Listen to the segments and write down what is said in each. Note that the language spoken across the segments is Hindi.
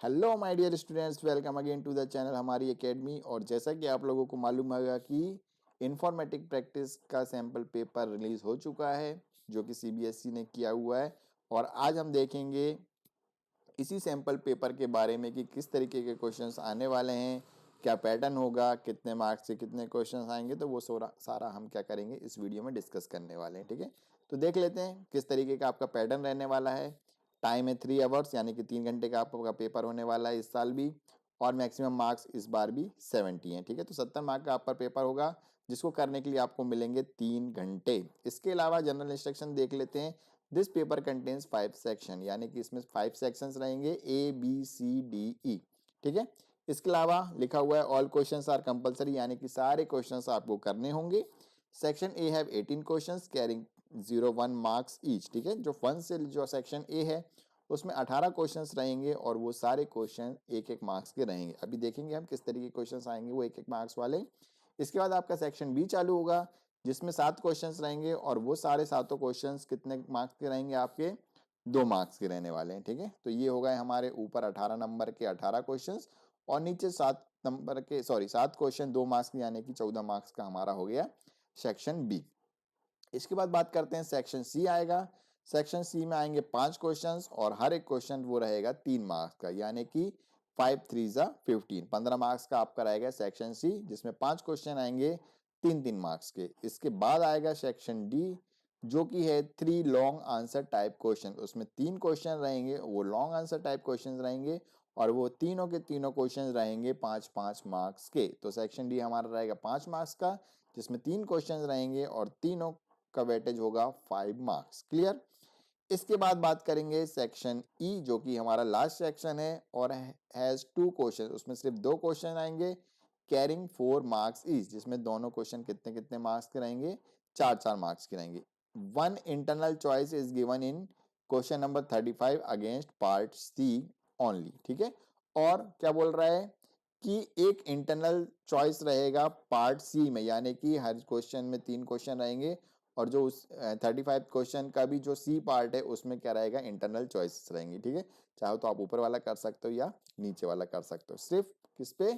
Hello my dear students, welcome again to the channel हमारी एकेडमी। और जैसा कि आप लोगों को मालूम होगा कि इन्फॉर्मेटिक प्रैक्टिस का सैम्पल पेपर रिलीज हो चुका है जो कि सीबीएसई ने किया हुआ है। और आज हम देखेंगे इसी सैम्पल पेपर के बारे में कि किस तरीके के क्वेश्चंस आने वाले हैं, क्या पैटर्न होगा, कितने मार्क्स से कितने क्वेश्चंस आएंगे। तो वो सारा हम क्या करेंगे इस वीडियो में डिस्कस करने वाले हैं। ठीक है, तो देख लेते हैं किस तरीके का आपका पैटर्न रहने वाला है। टाइम है 3 आवर्स, यानी कि 3 घंटे का आपका पेपर होने वाला है इस साल भी। और मैक्सिमम मार्क्स इस बार भी 70 हैं। ठीक है, तो 70 मार्क का आपका पेपर होगा जिसको करने के लिए आपको मिलेंगे 3 घंटे। इसके अलावा जनरल इंस्ट्रक्शन देख लेते हैं। दिस पेपर कंटेन्स 5 सेक्शन, यानी कि इसमें 5 सेक्शंस रहेंगे, ABCDE। ठीक है, इसके अलावा लिखा हुआ है ऑल क्वेश्चंस आर कंपलसरी, यानी कि सारे क्वेश्चंस आपको करने होंगे। Section A have 18 questions carrying 0-1 marks each. ठीक है, जो फन से जो सेक्शन ए है उसमें 18 क्वेश्चंस रहेंगे और वो सारे क्वेश्चन 1-1 मार्क्स के रहेंगे। अभी देखेंगे हम किस तरीके के क्वेश्चंस आएंगे वो 1-1 मार्क्स वाले। इसके बाद आपका सेक्शन बी चालू होगा जिसमें 7 क्वेश्चंस रहेंगे और वो सारे सातों क्वेश्चंस कितने मार्क्स के रहेंगे, आपके 2 मार्क्स के रहने वाले हैं। ठीक है, तो ये हो गए हमारे ऊपर 18 नंबर के 18 क्वेश्चंस और नीचे 7 क्वेश्चन 2 मार्क्स के, यानी कि 14 मार्क्स का हमारा हो गया सेक्शन बी। इसके बाद बात करते हैं सेक्शन सी आएगा। सेक्शन सी में आएंगे 5 क्वेश्चंस और हर एक क्वेश्चन वो रहेगा 3 मार्क्स का, यानी कि 5 3 जा 15, 15 मार्क्स का आपका रहेगा सेक्शन सी, जिसमें 5 क्वेश्चन आएंगे 3-3 मार्क्स के। इसके बाद आएगा सेक्शन डी जो कि है 3 लॉन्ग आंसर टाइप क्वेश्चन। उसमें 3 क्वेश्चन रहेंगे, वो लॉन्ग आंसर टाइप क्वेश्चन रहेंगे और वो तीनों के तीनों क्वेश्चन रहेंगे 5-5 मार्क्स के। तो सेक्शन डी हमारा रहेगा 5 मार्क्स का, जिसमें 3 क्वेश्चन रहेंगे और तीनों का वेटेज होगा 5 मार्क्स। क्लियर। इसके बाद बात करेंगे सेक्शन ई जो कि हमारा लास्ट सेक्शन है और हैज 2 क्वेश्चन। उसमें सिर्फ 2 क्वेश्चन आएंगे कैरिंग 4 मार्क्स ईच, जिसमें दोनों क्वेश्चन कितने कितने मार्क्स के रहेंगे, 4-4 मार्क्स के रहेंगे। 1 internal choice is given in question number 35 against part C only. ठीक है, और क्या बोल रहा है कि एक इंटरनल चॉइस रहेगा पार्ट सी में, यानी कि हर क्वेश्चन में 3 क्वेश्चन रहेंगे और जो उस 35 क्वेश्चन का भी जो सी पार्ट है उसमें क्या रहेगा, इंटरनल चॉइसेस रहेंगी। ठीक है, चाहो तो आप ऊपर वाला कर सकते हो या नीचे वाला कर सकते हो, सिर्फ किस पे,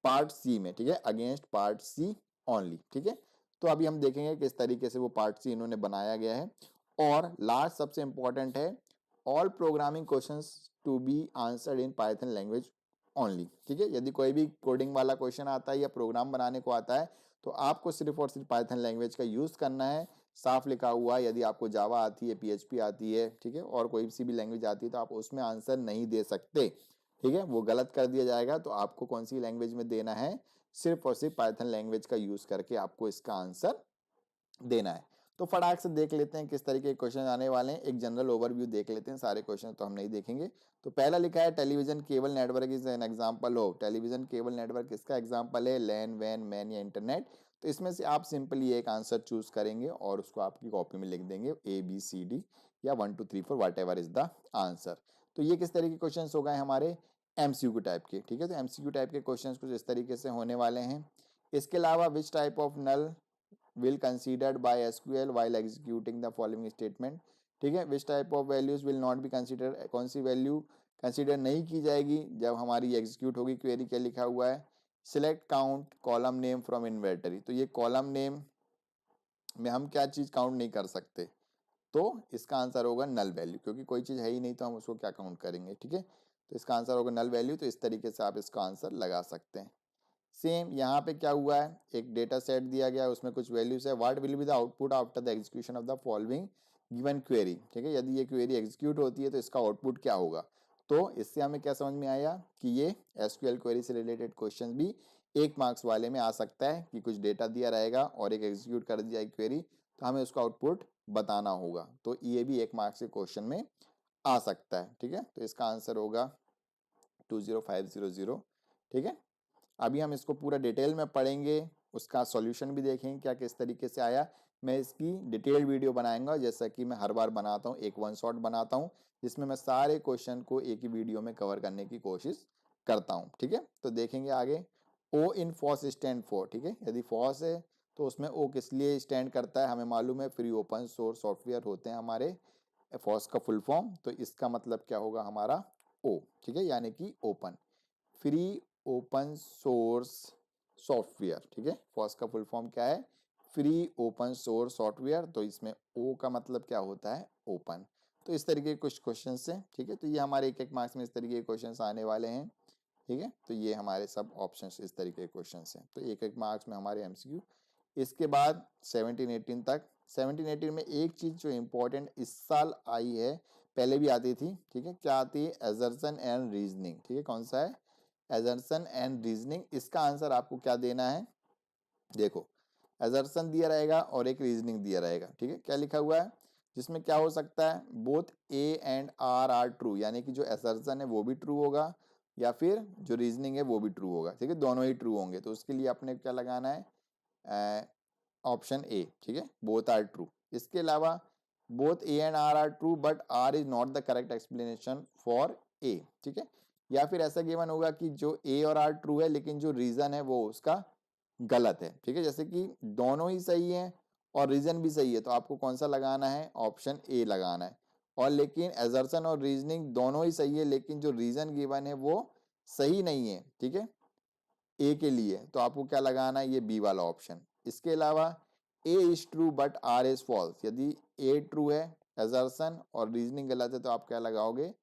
पार्ट सी में। ठीक है, अगेंस्ट पार्ट सी ओनली। ठीक है, तो अभी हम देखेंगे किस तरीके से वो पार्ट सी इन्होंने बनाया गया है। और लास्ट सबसे इंपॉर्टेंट है, all programming questions to be answered in Python language only. ठीक है, यदि कोई भी कोडिंग वाला क्वेश्चन आता है या प्रोग्राम बनाने को आता है तो आपको सिर्फ और सिर्फ पाइथन लैंग्वेज का यूज करना है। साफ लिखा हुआ है, यदि आपको जावा आती है, पीएचपी आती है, ठीक है, और कोई सी भी लैंग्वेज आती है तो आप उसमें आंसर नहीं दे सकते। ठीक है, वो गलत कर दिया जाएगा। तो आपको कौन सी लैंग्वेज में देना है, सिर्फ और सिर्फ पाइथन लैंग्वेज का यूज करके आपको इसका आंसर देना है। तो फटाक से देख लेते हैं किस तरीके के क्वेश्चन आने वाले हैं। एक जनरल ओवरव्यू देख लेते हैं, सारे क्वेश्चन तो हम नहीं देखेंगे। तो पहला लिखा है television cable network is an example of. Television cable network किसका एग्जांपल है, लैन, वैन, मैन या इंटरनेट। तो इसमें से आप सिंपली एक आंसर चूज करेंगे और उसको आपकी कॉपी में लिख देंगे ABCD या 1 2 3 4 what ever is the answer. तो ये किस तरीके के क्वेश्चन हो गए हमारे, MCQ टाइप के। ठीक है, तो MCQ टाइप के क्वेश्चन कुछ इस तरीके से होने वाले हैं। इसके अलावा which type of null will considered by SQL while executing the following statement। ठीक है, which type of values will not be considered, कौन सी वैल्यू कंसीडर नहीं की जाएगी जब हमारी एग्जीक्यूट होगी क्वेरी। क्या लिखा हुआ है, select count column name from inventory. तो ये कॉलम नेम में हम क्या चीज काउंट नहीं कर सकते, तो इसका आंसर होगा नल वैल्यू, क्योंकि कोई चीज है ही नहीं तो हम उसको क्या काउंट करेंगे। ठीक है, तो इसका आंसर होगा नल वैल्यू। तो इस तरीके से आप इसका आंसर लगा सकते हैं। सेम यहाँ पे क्या हुआ है, एक डेटा सेट दिया गया है, उसमें कुछ वैल्यूज है। What will be the output after the execution of the following given query. ठीक है, यदि ये क्वेरी एग्जीक्यूट होती है तो इसका आउटपुट क्या होगा। तो इससे हमें क्या समझ में आया कि ये एसक्यूएल क्वेरी से रिलेटेड क्वेश्चन भी 1 मार्क्स वाले में आ सकता है कि कुछ डेटा दिया रहेगा और एक एग्जीक्यूट कर दी जाएगी क्वेरी, तो हमें उसका आउटपुट बताना होगा। तो ये भी 1 मार्क्स के क्वेश्चन में आ सकता है। ठीक है, तो इसका आंसर होगा 20500। ठीक है, अभी हम इसको पूरा डिटेल में पढ़ेंगे, उसका सॉल्यूशन भी देखेंगे क्या किस तरीके से आया। मैं इसकी डिटेल वीडियो बनाऊंगा, जैसा कि मैं हर बार बनाता हूँ, एक 1 शॉट बनाता हूँ जिसमें मैं सारे क्वेश्चन को एक ही वीडियो में कवर करने की कोशिश करता हूँ। ठीक है, तो देखेंगे आगे। ओ इन फॉस स्टैंड फॉर। ठीक है, यदि फॉस है तो उसमें ओ किस लिए स्टैंड करता है, हमें मालूम है, फ्री ओपन सोर्स सॉफ्टवेयर होते हैं हमारे फॉस का फुल फॉर्म। तो इसका मतलब क्या होगा हमारा, ओ, ठीक है, यानी कि open, free open source software, ठीक है। फॉस का फुल फॉर्म क्या है, फ्री ओपन सोर्स सॉफ्टवेयर, तो इसमें ओ का मतलब क्या होता है, ओपन। तो इस तरीके के कुछ क्वेश्चन है, ठीक है। तो ये हमारे एक एक मार्क्स में इस तरीके के क्वेश्चन आने वाले हैं, ठीक है। तो ये हमारे सब ऑप्शंस इस तरीके के क्वेश्चन हैं, तो एक एक मार्क्स में हमारे एमसीक्यू। इसके बाद 17-18 तक, 17-18 में एक चीज जो इम्पोर्टेंट इस साल आई है, पहले भी आती थी, ठीक है, क्या आती है, एजर्सन एंड रीजनिंग, ठीक है। कौन सा है, एजर्सन एंड रीजनिंग। इसका आंसर आपको क्या देना है, देखो एजर्सन दिया रहेगा और एक रीजनिंग दिया रहेगा, ठीक है। क्या लिखा हुआ है, जिसमें क्या हो सकता है, both A and R true, यानी कि जो एजर्सन है वो भी ट्रू होगा या फिर जो रीजनिंग है वो भी ट्रू होगा, ठीक है, दोनों ही ट्रू होंगे। तो उसके लिए आपने क्या लगाना है, ऑप्शन ए, ठीक है, बोथ आर ट्रू। इसके अलावा both A and R true but R is not the correct explanation for A, ठीक है। या फिर ऐसा गिवन होगा कि जो ए और आर ट्रू है लेकिन जो रीजन है वो उसका गलत है, ठीक है। जैसे कि दोनों ही सही है और रीजन भी सही है, तो आपको कौन सा लगाना है, ऑप्शन ए लगाना है। और लेकिन एजर्सन और रीजनिंग दोनों ही सही है लेकिन जो रीजन गिवन है वो सही नहीं है, ठीक है, ए के लिए, तो आपको क्या लगाना है, ये बी वाला ऑप्शन। इसके अलावा A is true but R is false, यदि ए ट्रू है एजर्सन और रीजनिंग गलत है तो आप क्या लगाओगे,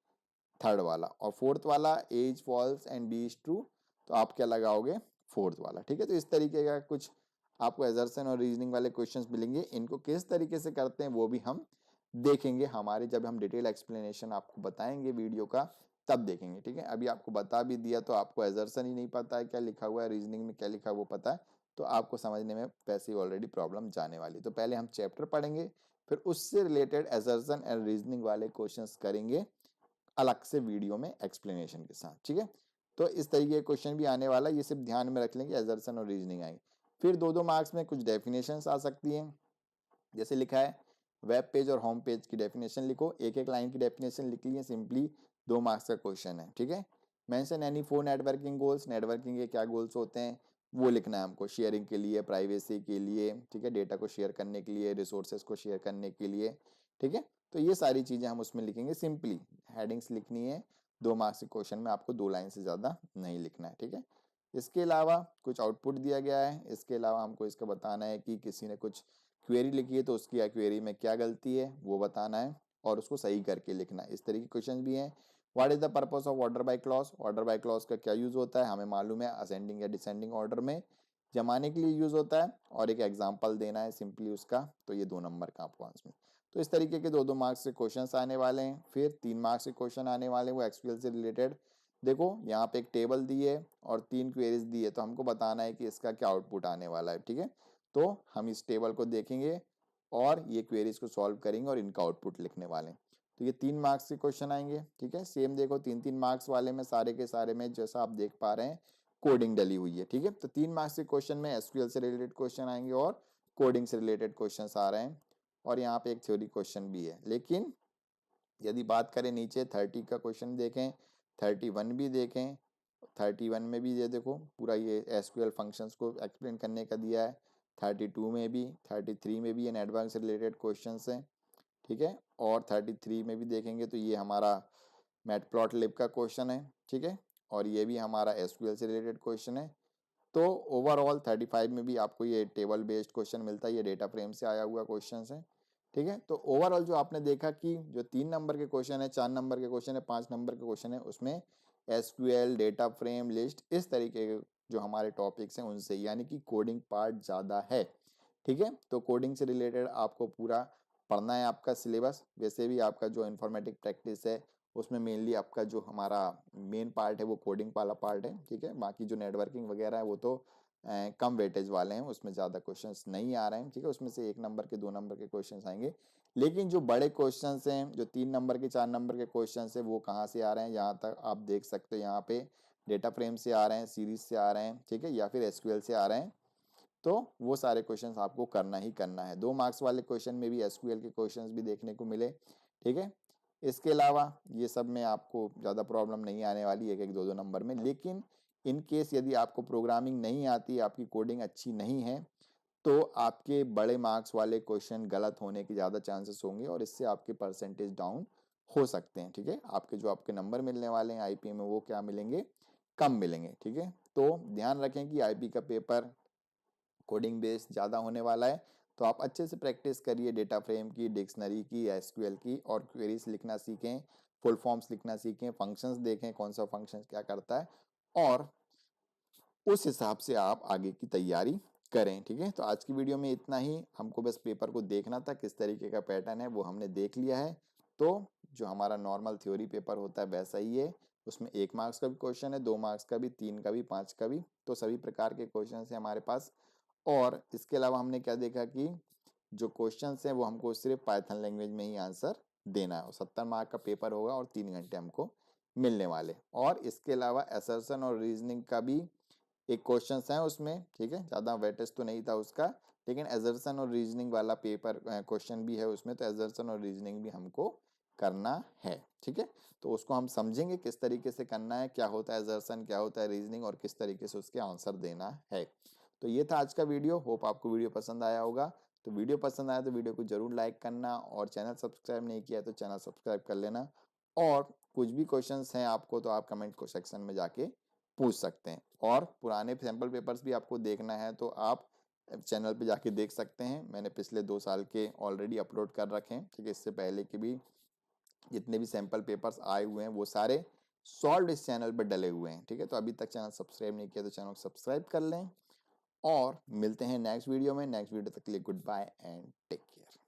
थर्ड वाला। और फोर्थ वाला A is false and B is true, तो आप क्या लगाओगे, फोर्थ वाला, ठीक है। तो इस तरीके का कुछ आपको एजर्सन और रीजनिंग वाले क्वेश्चंस मिलेंगे। इनको किस तरीके से करते हैं वो भी हम देखेंगे हमारे, जब हम डिटेल एक्सप्लेनेशन आपको बताएंगे वीडियो का तब देखेंगे, ठीक है। अभी आपको बता भी दिया तो आपको एजर्सन ही नहीं पता है क्या लिखा हुआ है, रीजनिंग में क्या लिखा है वो पता है, तो आपको समझने में वैसे ही ऑलरेडी प्रॉब्लम जाने वाली। तो पहले हम चैप्टर पढ़ेंगे, फिर उससे रिलेटेड एजर्सन एंड रीजनिंग वाले क्वेश्चंस करेंगे अलग से वीडियो में एक्सप्लेनेशन के साथ, ठीक है। तो इस तरीके के क्वेश्चन भी आने वाला है, ये सिर्फ ध्यान में रख लेंगे, एजर्सन और रीजनिंग आएंगे। फिर दो दो मार्क्स में कुछ डेफिनेशंस आ सकती हैं, जैसे लिखा है वेब पेज और होम पेज की डेफिनेशन लिखो, एक एक लाइन की डेफिनेशन लिख ली है सिंपली, 2 मार्क्स का क्वेश्चन है, ठीक है। Mention any 4 networking goals, networking के क्या गोल्स होते हैं वो लिखना है हमको, शेयरिंग के लिए, प्राइवेसी के लिए, ठीक है, डेटा को शेयर करने के लिए, रिसोर्सेज को शेयर करने के लिए, ठीक है। तो ये सारी चीज़ें हम उसमें लिखेंगे, सिंपली हेडिंग्स लिखनी है, 2 मार्क्स के क्वेश्चन में आपको 2 लाइन से ज़्यादा नहीं लिखना है, ठीक है। इसके अलावा कुछ आउटपुट दिया गया है, इसके अलावा हमको इसका बताना है कि किसी ने कुछ क्वेरी लिखी है तो उसकी क्वेरी में क्या गलती है वो बताना है और उसको सही करके लिखना है। इस तरह के क्वेश्चन भी हैं। What is the purpose of order by clause, order by clause का क्या यूज होता है, हमें मालूम है, असेंडिंग या डिसेंडिंग ऑर्डर में जमाने के लिए यूज होता है, और एक एग्जाम्पल देना है सिंपली उसका, तो ये 2 नंबर का आपको आंसर में। तो इस तरीके के 2-2 मार्क्स के क्वेश्चन आने वाले हैं। फिर 3 मार्क्स के क्वेश्चन आने वाले हैं वो एक्सक्यूएल से रिलेटेड। देखो यहाँ पे एक टेबल दी है और 3 क्वेरीज दी है, तो हमको बताना है कि इसका क्या आउटपुट आने वाला है, ठीक है। तो हम इस टेबल को देखेंगे और ये क्वेरीज को सॉल्व करेंगे और इनका आउटपुट लिखने वाले हैं। तो ये 3 मार्क्स के क्वेश्चन आएंगे, ठीक है। सेम देखो 3-3 मार्क्स वाले में सारे के सारे में जैसा आप देख पा रहे हैं कोडिंग डली हुई है, ठीक है। तो 3 मार्क्स के क्वेश्चन में एसक्यूएल से रिलेटेड क्वेश्चन आएंगे और कोडिंग से रिलेटेड क्वेश्चन आ रहे हैं, और यहाँ पे एक थ्योरी क्वेश्चन भी है। लेकिन यदि बात करें नीचे 30 का क्वेश्चन देखें, 31 भी देखें, 31 में भी ये देखो पूरा ये एसक्यूएल फंक्शंस को एक्सप्लेन करने का दिया है, 32 में भी, 33 में भी ये नेटवर्क से रिलेटेड क्वेश्चंस हैं, ठीक है। और 33 में भी देखेंगे तो ये हमारा मैटप्लॉटलिब का क्वेश्चन है, ठीक है, और ये भी हमारा एसक्यूएल से रिलेटेड क्वेश्चन है। तो ओवरऑल 35 में भी आपको ये टेबल बेस्ड क्वेश्चन मिलता है, ये डेटा फ्रेम से आया हुआ क्वेश्चन है, ठीक है। तो ओवरऑल जो आपने देखा कि जो 3 नंबर के क्वेश्चन है, 4 नंबर के क्वेश्चन है, 5 नंबर के क्वेश्चन है, उसमें एसक्यूएल, डेटा फ्रेम, लिस्ट, इस तरीके के जो हमारे टॉपिक्स हैं उनसे, यानी कि कोडिंग पार्ट ज़्यादा है, ठीक है। तो कोडिंग से रिलेटेड आपको पूरा पढ़ना है आपका सिलेबस। वैसे भी आपका जो इन्फॉर्मेटिक प्रैक्टिस है उसमें मेनली आपका जो हमारा मेन पार्ट है वो कोडिंग वाला पार्ट है, ठीक है। बाकी जो नेटवर्किंग वगैरह है वो तो कम वेटेज वाले हैं, उसमें ज़्यादा क्वेश्चंस नहीं आ रहे हैं, ठीक है। उसमें से 1 नंबर के 2 नंबर के क्वेश्चंस आएंगे। लेकिन जो बड़े क्वेश्चंस हैं, जो 3 नंबर के 4 नंबर के क्वेश्चंस हैं, वो कहाँ से आ रहे हैं, यहाँ तक आप देख सकते हो, यहाँ पे डेटा फ्रेम से आ रहे हैं, सीरीज से आ रहे हैं, ठीक है, या फिर एसक्यूएल से आ रहे हैं। तो वो सारे क्वेश्चंस आपको करना ही करना है। 2 मार्क्स वाले क्वेश्चन में भी एसक्यूएल के क्वेश्चंस भी देखने को मिले, ठीक है। इसके अलावा ये सब में आपको ज़्यादा प्रॉब्लम नहीं आने वाली, 1-1, 2-2 नंबर में। लेकिन इन केस यदि आपको प्रोग्रामिंग नहीं आती, आपकी कोडिंग अच्छी नहीं है, तो आपके बड़े मार्क्स वाले क्वेश्चन गलत होने के ज़्यादा चांसेस होंगे और इससे आपके परसेंटेज डाउन हो सकते हैं, ठीक है। आपके जो आपके नंबर मिलने वाले हैं आईपी में वो क्या मिलेंगे, कम मिलेंगे, ठीक है। तो ध्यान रखें कि आईपी का पेपर कोडिंग बेस्ड ज़्यादा होने वाला है, तो आप अच्छे से प्रैक्टिस करिए डेटा फ्रेम की, डिक्शनरी की, एसक्यूएल की, और क्वेरीज लिखना सीखें, फुल फॉर्म्स लिखना सीखें, फंक्शंस देखें कौन सा फंक्शन क्या करता है, और उस हिसाब से आप आगे की तैयारी करें, ठीक है। तो आज की वीडियो में इतना ही, हमको बस पेपर को देखना था किस तरीके का पैटर्न है, वो हमने देख लिया है। तो जो हमारा नॉर्मल थ्योरी पेपर होता है वैसा ही है, उसमें 1 मार्क्स का भी क्वेश्चन है, 2 मार्क्स का भी, 3 का भी, 5 का भी, तो सभी प्रकार के क्वेश्चन है हमारे पास। और इसके अलावा हमने क्या देखा कि जो क्वेश्चंस हैं वो हमको सिर्फ पाइथन लैंग्वेज में ही आंसर देना है, और 70 मार्क का पेपर होगा और 3 घंटे हमको मिलने वाले। और इसके अलावा असर्शन और रीजनिंग का भी एक क्वेश्चन है उसमें, ठीक है, ज़्यादा वेटेज तो नहीं था उसका, लेकिन एजर्सन और रीजनिंग वाला पेपर क्वेश्चन भी है उसमें, तो एजर्सन और रीजनिंग भी हमको करना है, ठीक है। तो उसको हम समझेंगे किस तरीके से करना है, क्या होता है एजर्सन, क्या होता है रीजनिंग, और किस तरीके से उसके आंसर देना है। तो ये था आज का वीडियो, होप आपको वीडियो पसंद आया होगा। तो वीडियो पसंद आया तो वीडियो को जरूर लाइक करना, और चैनल सब्सक्राइब नहीं किया तो चैनल सब्सक्राइब कर लेना। और कुछ भी क्वेश्चंस हैं आपको तो आप कमेंट को सेक्शन में जाके पूछ सकते हैं, और पुराने सैम्पल पेपर्स भी आपको देखना है तो आप चैनल पे जाके देख सकते हैं। मैंने पिछले 2 साल के ऑलरेडी अपलोड कर रखे हैं, ठीक है। इससे पहले के भी जितने भी सैम्पल पेपर्स आए हुए हैं वो सारे सॉल्व इस चैनल पर डले हुए हैं, ठीक है। तो अभी तक चैनल सब्सक्राइब नहीं किया तो चैनल को सब्सक्राइब कर लें, और मिलते हैं नेक्स्ट वीडियो में। नेक्स्ट वीडियो तक के लिए good bye and take care.